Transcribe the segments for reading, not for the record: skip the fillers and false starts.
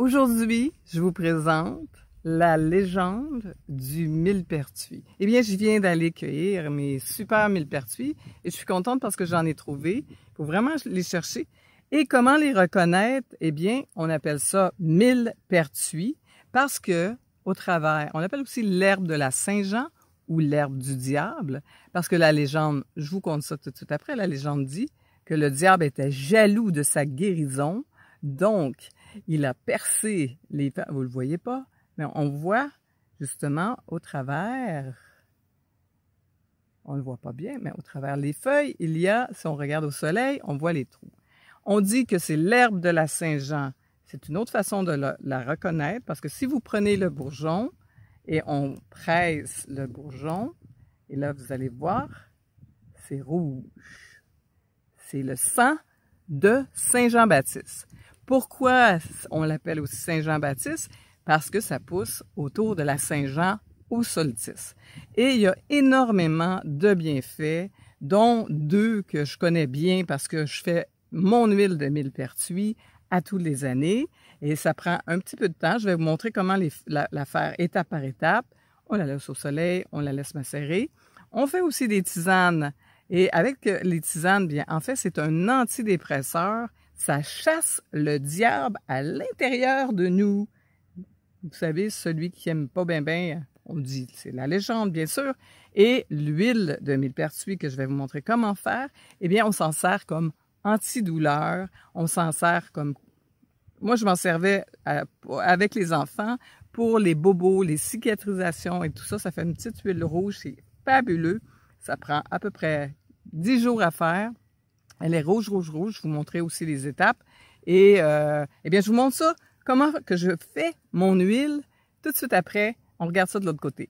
Aujourd'hui, je vous présente la légende du millepertuis. Eh bien, je viens d'aller cueillir mes super millepertuis et je suis contente parce que j'en ai trouvé. Il faut vraiment les chercher. Et comment les reconnaître? Eh bien, on appelle ça millepertuis parce que, au travers, on appelle aussi l'herbe de la Saint-Jean ou l'herbe du diable, parce que la légende, je vous conte ça tout de suite après, la légende dit que le diable était jaloux de sa guérison, donc il a percé les feuilles. Vous le voyez pas, mais on voit justement au travers, on le voit pas bien, mais au travers les feuilles, il y a, si on regarde au soleil, on voit les trous. On dit que c'est l'herbe de la Saint-Jean. C'est une autre façon de la reconnaître, parce que si vous prenez le bourgeon et on presse le bourgeon, et là vous allez voir, c'est rouge. C'est le sang de Saint-Jean-Baptiste. Pourquoi on l'appelle aussi Saint-Jean-Baptiste? Parce que ça pousse autour de la Saint-Jean au solstice. Et il y a énormément de bienfaits, dont deux que je connais bien parce que je fais mon huile de millepertuis à tous les années. Et ça prend un petit peu de temps. Je vais vous montrer comment la faire étape par étape. On la laisse au soleil, on la laisse macérer. On fait aussi des tisanes. Et avec les tisanes, bien, en fait, c'est un antidépresseur. Ça chasse le diable à l'intérieur de nous. Vous savez, celui qui aime pas bien, on dit, c'est la légende, bien sûr. Et l'huile de millepertuis que je vais vous montrer comment faire, eh bien, on s'en sert comme antidouleur. On s'en sert comme... Moi, je m'en servais avec les enfants pour les bobos, les cicatrisations et tout ça. Ça fait une petite huile rouge, c'est fabuleux. Ça prend à peu près 10 jours à faire. Elle est rouge, rouge, rouge. Je vous montrerai aussi les étapes. Et eh bien, je vous montre ça, comment que je fais mon huile. Tout de suite après, on regarde ça de l'autre côté.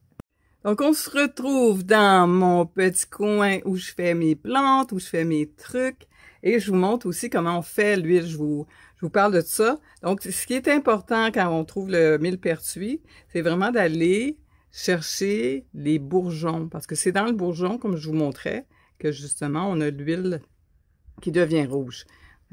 Donc, on se retrouve dans mon petit coin où je fais mes plantes, où je fais mes trucs. Et je vous montre aussi comment on fait l'huile. Je vous parle de ça. Donc, ce qui est important quand on trouve le millepertuis, c'est vraiment d'aller chercher les bourgeons. Parce que c'est dans le bourgeon, comme je vous montrais, que justement, on a l'huile qui devient rouge.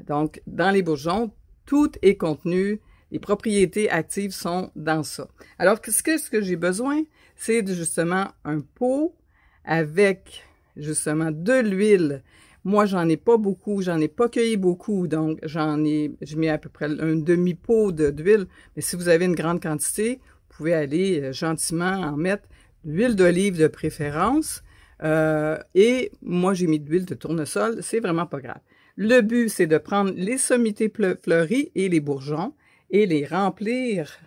Donc, dans les bourgeons, tout est contenu. Les propriétés actives sont dans ça. Alors, ce que j'ai besoin, c'est justement un pot avec justement de l'huile. Moi, j'en ai pas beaucoup, j'en ai pas cueilli beaucoup, donc je mets à peu près un demi-pot d'huile. Mais si vous avez une grande quantité, vous pouvez aller gentiment en mettre l'huile d'olive de préférence. Et moi, j'ai mis de l'huile de tournesol, c'est vraiment pas grave. Le but, c'est de prendre les sommités fleuries et les bourgeons et les remplir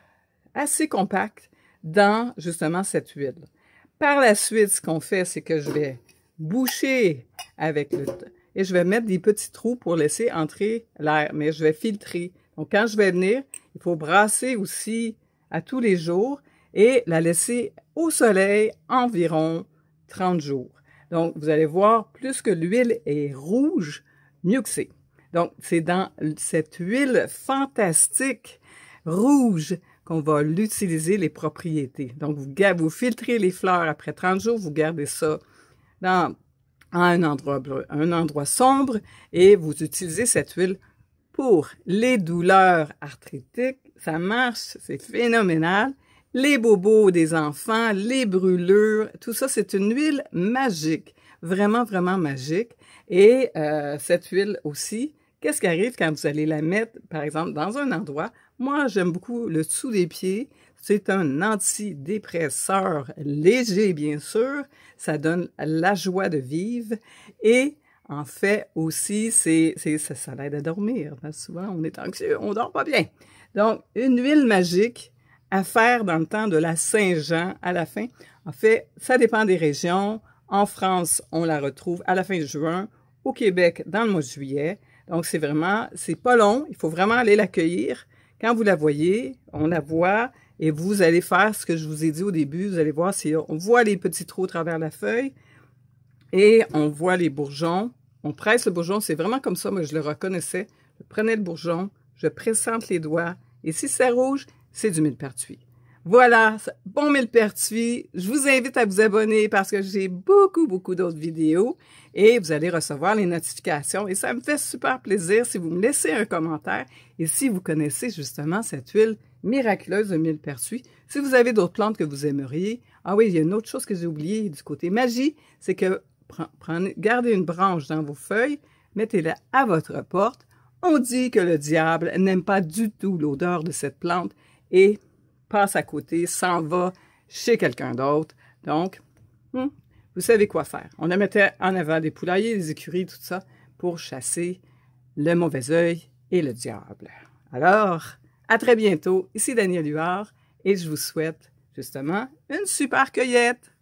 assez compacts dans justement cette huile. Par la suite, ce qu'on fait, c'est que je vais boucher avec et je vais mettre des petits trous pour laisser entrer l'air, mais je vais filtrer. Donc, quand je vais venir, il faut brasser aussi à tous les jours et la laisser au soleil environ 30 jours. Donc, vous allez voir, plus que l'huile est rouge, mieux que c'est. Donc, c'est dans cette huile fantastique rouge qu'on va l'utiliser, les propriétés. Donc, vous filtrez les fleurs après 30 jours, vous gardez ça dans un endroit sombre et vous utilisez cette huile pour les douleurs arthritiques. Ça marche, c'est phénoménal. Les bobos des enfants, les brûlures, tout ça, c'est une huile magique, vraiment, vraiment magique. Et cette huile aussi, qu'est-ce qui arrive quand vous allez la mettre, par exemple, dans un endroit? Moi, j'aime beaucoup le dessous des pieds. C'est un antidépresseur léger, bien sûr. Ça donne la joie de vivre. Et en fait aussi, ça l'aide à dormir. Parce que souvent, on est anxieux, on dort pas bien. Donc, une huile magique à faire dans le temps de la Saint-Jean à la fin. En fait, ça dépend des régions. En France, on la retrouve à la fin de juin. Au Québec, dans le mois de juillet. Donc, c'est pas long. Il faut vraiment aller la cueillir. Quand vous la voyez, on la voit et vous allez faire ce que je vous ai dit au début. Vous allez voir si on voit les petits trous à travers la feuille et on voit les bourgeons. On presse le bourgeon. C'est vraiment comme ça. Moi, je le reconnaissais. Je prenais le bourgeon, je pressante les doigts et si c'est rouge, c'est du millepertuis. Voilà, bon millepertuis. Je vous invite à vous abonner parce que j'ai beaucoup d'autres vidéos et vous allez recevoir les notifications. Et ça me fait super plaisir si vous me laissez un commentaire et si vous connaissez justement cette huile miraculeuse de millepertuis. Si vous avez d'autres plantes que vous aimeriez. Ah oui, il y a une autre chose que j'ai oubliée du côté magie, c'est que gardez une branche dans vos feuilles, mettez-la à votre porte. On dit que le diable n'aime pas du tout l'odeur de cette plante et passe à côté, s'en va chez quelqu'un d'autre. Donc, vous savez quoi faire. On la mettait en avant des poulaillers, des écuries, tout ça, pour chasser le mauvais œil et le diable. Alors, à très bientôt. Ici Danielle Huard et je vous souhaite justement une super cueillette.